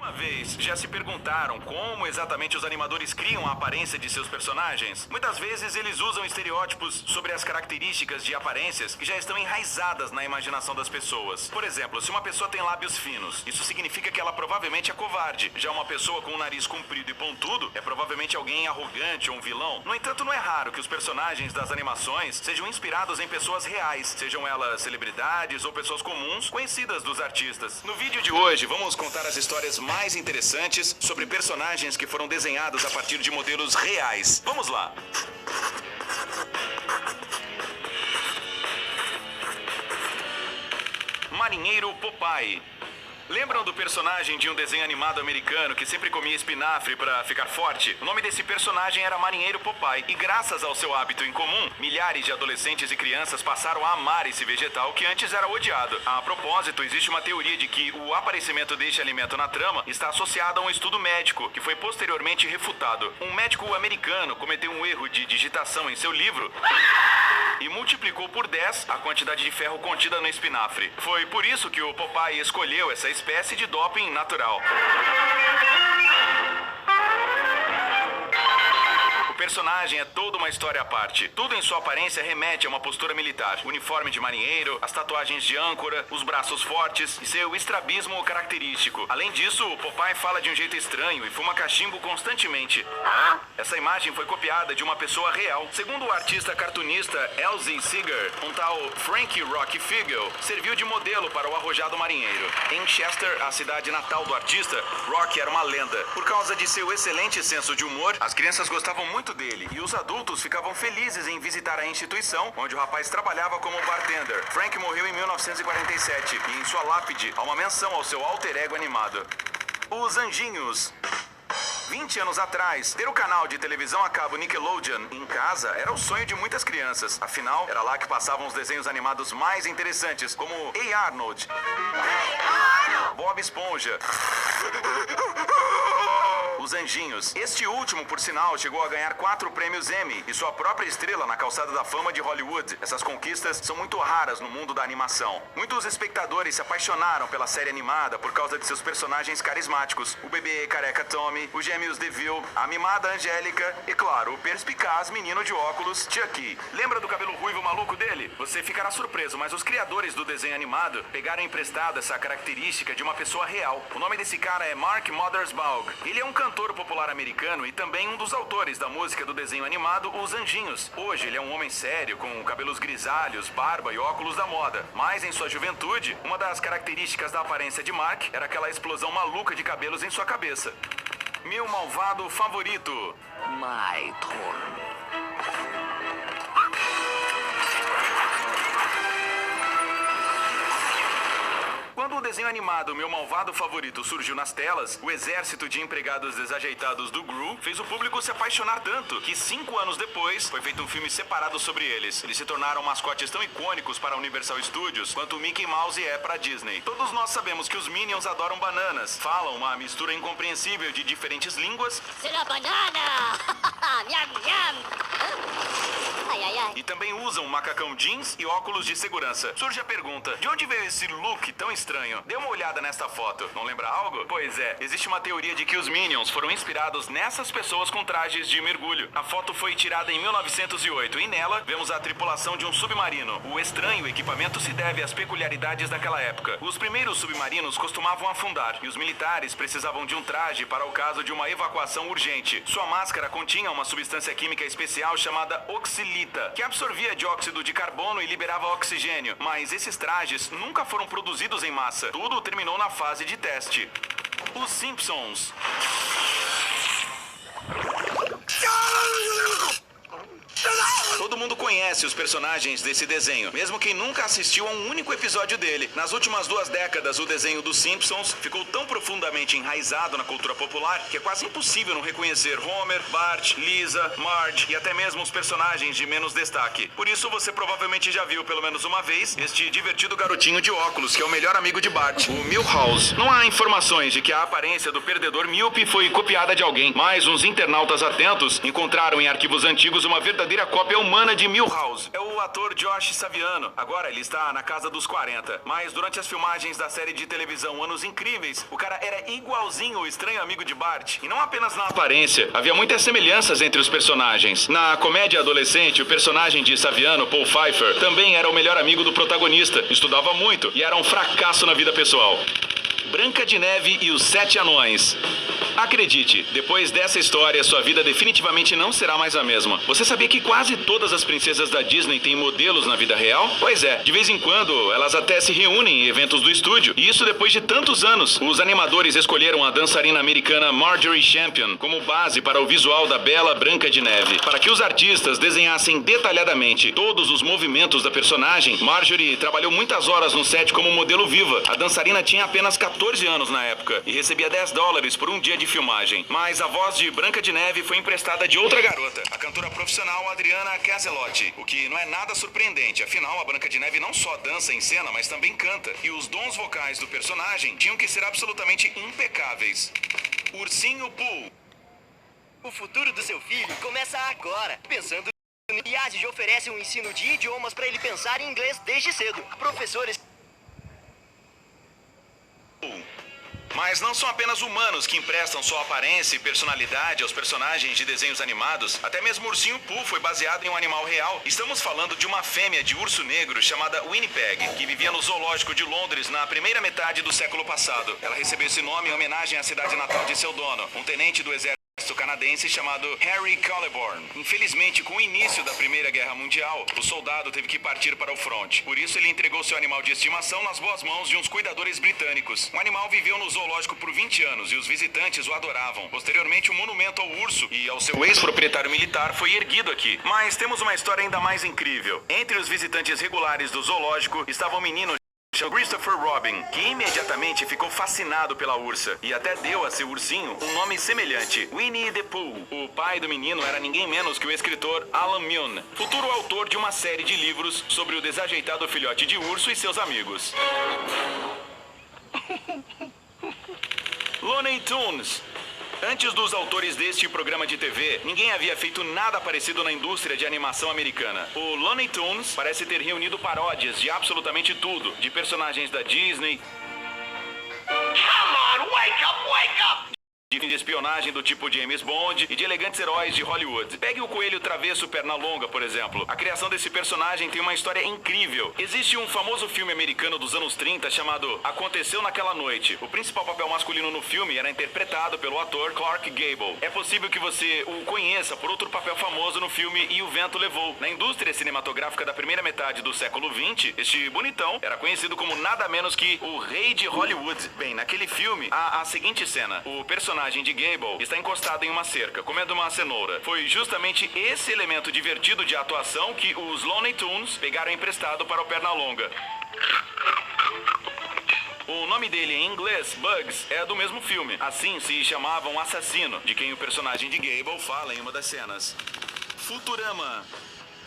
Uma vez, já se perguntaram como exatamente os animadores criam a aparência de seus personagens? Muitas vezes eles usam estereótipos sobre as características de aparências que já estão enraizadas na imaginação das pessoas. Por exemplo, se uma pessoa tem lábios finos, isso significa que ela provavelmente é covarde. Já uma pessoa com um nariz comprido e pontudo é provavelmente alguém arrogante ou um vilão. No entanto, não é raro que os personagens das animações sejam inspirados em pessoas reais, sejam elas celebridades ou pessoas comuns conhecidas dos artistas. No vídeo de hoje, vamos contar as histórias mais interessantes sobre personagens que foram desenhados a partir de modelos reais. Vamos lá! Marinheiro Popeye. Lembram do personagem de um desenho animado americano que sempre comia espinafre para ficar forte? O nome desse personagem era Marinheiro Popeye. E graças ao seu hábito em comum, milhares de adolescentes e crianças passaram a amar esse vegetal que antes era odiado. A propósito, existe uma teoria de que o aparecimento deste alimento na trama está associado a um estudo médico, que foi posteriormente refutado. Um médico americano cometeu um erro de digitação em seu livro e multiplicou por 10 a quantidade de ferro contida no espinafre. Foi por isso que o Popeye escolheu essa espécie de doping natural. O personagem é toda uma história à parte. Tudo em sua aparência remete a uma postura militar. O uniforme de marinheiro, as tatuagens de âncora, os braços fortes e seu estrabismo característico. Além disso, o Popeye fala de um jeito estranho e fuma cachimbo constantemente. Essa imagem foi copiada de uma pessoa real. Segundo o artista cartunista Elzie Seeger, um tal Frankie Rocky Figel serviu de modelo para o arrojado marinheiro. Em Chester, a cidade natal do artista, Rocky era uma lenda. Por causa de seu excelente senso de humor, as crianças gostavam muito dele e os adultos ficavam felizes em visitar a instituição onde o rapaz trabalhava como bartender. Frank morreu em 1947 e em sua lápide há uma menção ao seu alter ego animado. Os Anjinhos. 20 anos atrás, ter o canal de televisão a cabo Nickelodeon em casa era o sonho de muitas crianças. Afinal, era lá que passavam os desenhos animados mais interessantes, como Hey Arnold, Bob Esponja, Os Anjinhos. Este último, por sinal, chegou a ganhar 4 prêmios Emmy e sua própria estrela na calçada da fama de Hollywood. Essas conquistas são muito raras no mundo da animação. Muitos espectadores se apaixonaram pela série animada por causa de seus personagens carismáticos. O bebê careca Tommy, os gêmeos DeVille, a mimada Angélica e, claro, o perspicaz menino de óculos Chucky. Lembra do cabelo ruivo maluco dele? Você ficará surpreso, mas os criadores do desenho animado pegaram emprestado essa característica de uma pessoa real. O nome desse cara é Mark Mothersbaugh. Ele é um cantor popular americano e também um dos autores da música do desenho animado Os Anjinhos. Hoje ele é um homem sério, com cabelos grisalhos, barba e óculos da moda. Mas em sua juventude, uma das características da aparência de Mark era aquela explosão maluca de cabelos em sua cabeça. Meu malvado favorito. My turn. Quando o desenho animado Meu Malvado Favorito surgiu nas telas, o exército de empregados desajeitados do Gru fez o público se apaixonar tanto que 5 anos depois foi feito um filme separado sobre eles. Eles se tornaram mascotes tão icônicos para a Universal Studios quanto o Mickey Mouse é para a Disney. Todos nós sabemos que os Minions adoram bananas, falam uma mistura incompreensível de diferentes línguas. Será banana! Nham, nham! Ai, ai, ai. E também usam macacão jeans e óculos de segurança. Surge a pergunta, de onde veio esse look tão estranho? Dê uma olhada nesta foto, não lembra algo? Pois é, existe uma teoria de que os Minions foram inspirados nessas pessoas com trajes de mergulho. A foto foi tirada em 1908 e nela vemos a tripulação de um submarino. O estranho equipamento se deve às peculiaridades daquela época. Os primeiros submarinos costumavam afundar e os militares precisavam de um traje para o caso de uma evacuação urgente. Sua máscara continha uma substância química especial chamada oxilita, que absorvia dióxido de carbono e liberava oxigênio. Mas esses trajes nunca foram produzidos em massa. Tudo terminou na fase de teste. Os Simpsons. Todo mundo conhece os personagens desse desenho, mesmo quem nunca assistiu a um único episódio dele. Nas últimas 2 décadas, o desenho dos Simpsons ficou tão profundamente enraizado na cultura popular que é quase impossível não reconhecer Homer, Bart, Lisa, Marge e até mesmo os personagens de menos destaque. Por isso, você provavelmente já viu pelo menos uma vez este divertido garotinho de óculos, que é o melhor amigo de Bart, o Milhouse. Não há informações de que a aparência do perdedor míope foi copiada de alguém, mas uns internautas atentos encontraram em arquivos antigos uma verdadeira cópia humana de Milhouse. É o ator Josh Saviano. Agora ele está na casa dos 40. Mas durante as filmagens da série de televisão Anos Incríveis, o cara era igualzinho o estranho amigo de Bart. E não apenas na aparência. Havia muitas semelhanças entre os personagens. Na comédia adolescente, o personagem de Saviano, Paul Pfeiffer, também era o melhor amigo do protagonista. Estudava muito e era um fracasso na vida pessoal. Branca de Neve e os Sete Anões. Acredite, depois dessa história, sua vida definitivamente não será mais a mesma. Você sabia que quase todas as princesas da Disney têm modelos na vida real? Pois é, de vez em quando elas até se reúnem em eventos do estúdio. E isso depois de tantos anos. Os animadores escolheram a dançarina americana Marjorie Champion como base para o visual da bela Branca de Neve. Para que os artistas desenhassem detalhadamente todos os movimentos da personagem, Marjorie trabalhou muitas horas no set como modelo viva. A dançarina tinha apenas 14 anos na época e recebia $10 por um dia de filmagem. Mas a voz de Branca de Neve foi emprestada de outra garota, a cantora profissional Adriana Caselotti, o que não é nada surpreendente, afinal a Branca de Neve não só dança em cena, mas também canta, e os dons vocais do personagem tinham que ser absolutamente impecáveis. Ursinho Pooh. O futuro do seu filho começa agora, pensando no IASIS oferece um ensino de idiomas para ele pensar em inglês desde cedo. Professores... Mas não são apenas humanos que emprestam sua aparência e personalidade aos personagens de desenhos animados. Até mesmo o Ursinho Pooh foi baseado em um animal real. Estamos falando de uma fêmea de urso negro chamada Winnipeg, que vivia no zoológico de Londres na primeira metade do século passado. Ela recebeu esse nome em homenagem à cidade natal de seu dono, um tenente do exército canadense chamado Harry Colleborn. Infelizmente, com o início da Primeira Guerra Mundial, o soldado teve que partir para o fronte. Por isso, ele entregou seu animal de estimação nas boas mãos de uns cuidadores britânicos. O animal viveu no zoológico por 20 anos e os visitantes o adoravam. Posteriormente, um monumento ao urso e ao seu ex-proprietário militar foi erguido aqui. Mas temos uma história ainda mais incrível. Entre os visitantes regulares do zoológico estava um menino chamado Christopher Robin, que imediatamente ficou fascinado pela ursa e até deu a seu ursinho um nome semelhante, Winnie the Pooh. O pai do menino era ninguém menos que o escritor Alan Milne, futuro autor de uma série de livros sobre o desajeitado filhote de urso e seus amigos. Looney Tunes. Antes dos autores deste programa de TV, ninguém havia feito nada parecido na indústria de animação americana. O Looney Tunes parece ter reunido paródias de absolutamente tudo, de personagens da Disney, Come on, wake up, wake up! de espionagem do tipo James Bond e de elegantes heróis de Hollywood. Pegue o Coelho Travesso Pernalonga, por exemplo. A criação desse personagem tem uma história incrível. Existe um famoso filme americano dos anos 30 chamado Aconteceu Naquela Noite. O principal papel masculino no filme era interpretado pelo ator Clark Gable. É possível que você o conheça por outro papel famoso no filme E o Vento Levou. Na indústria cinematográfica da primeira metade do século XX, este bonitão era conhecido como nada menos que o rei de Hollywood. Bem, naquele filme há a seguinte cena. O personagem de Gable está encostado em uma cerca, comendo uma cenoura. Foi justamente esse elemento divertido de atuação que os Looney Tunes pegaram emprestado para o Pernalonga. O nome dele em inglês, Bugs, é do mesmo filme. Assim se chamava um assassino, de quem o personagem de Gable fala em uma das cenas. Futurama.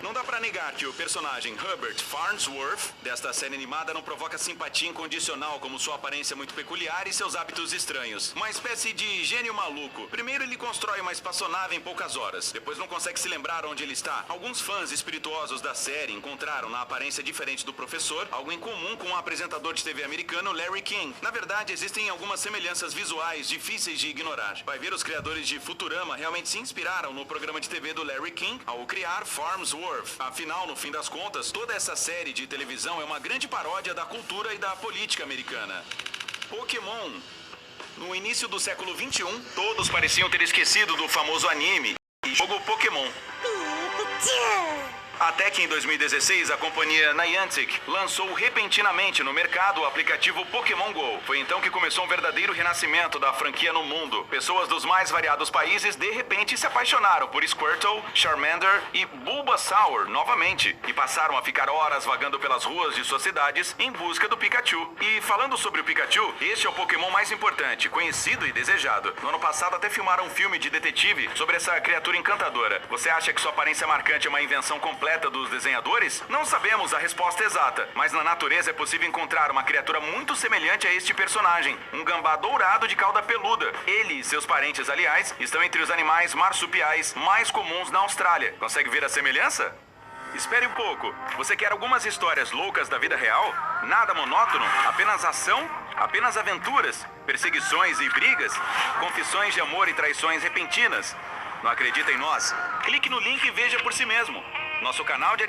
Não dá pra negar que o personagem Herbert Farnsworth desta série animada não provoca simpatia incondicional, como sua aparência muito peculiar e seus hábitos estranhos. Uma espécie de gênio maluco. Primeiro ele constrói uma espaçonave em poucas horas, depois não consegue se lembrar onde ele está. Alguns fãs espirituosos da série encontraram na aparência diferente do professor algo em comum com o apresentador de TV americano Larry King. Na verdade, existem algumas semelhanças visuais difíceis de ignorar. Vai ver, os criadores de Futurama realmente se inspiraram no programa de TV do Larry King ao criar Farnsworth. Afinal, no fim das contas, toda essa série de televisão é uma grande paródia da cultura e da política americana. Pokémon. No início do século XXI, todos pareciam ter esquecido do famoso anime e jogo Pokémon. Até que em 2016, a companhia Niantic lançou repentinamente no mercado o aplicativo Pokémon GO. Foi então que começou um verdadeiro renascimento da franquia no mundo. Pessoas dos mais variados países de repente se apaixonaram por Squirtle, Charmander e Bulbasaur novamente e passaram a ficar horas vagando pelas ruas de suas cidades em busca do Pikachu. E falando sobre o Pikachu, este é o Pokémon mais importante, conhecido e desejado. No ano passado até filmaram um filme de detetive sobre essa criatura encantadora. Você acha que sua aparência marcante é uma invenção completa dos desenhadores? Não sabemos a resposta exata, mas na natureza é possível encontrar uma criatura muito semelhante a este personagem, um gambá dourado de cauda peluda. Ele e seus parentes, aliás, estão entre os animais marsupiais mais comuns na Austrália. Consegue ver a semelhança? Espere um pouco. Você quer algumas histórias loucas da vida real? Nada monótono? Apenas ação? Apenas aventuras? Perseguições e brigas? Confissões de amor e traições repentinas? Não acredita em nós? Clique no link e veja por si mesmo. Nosso canal de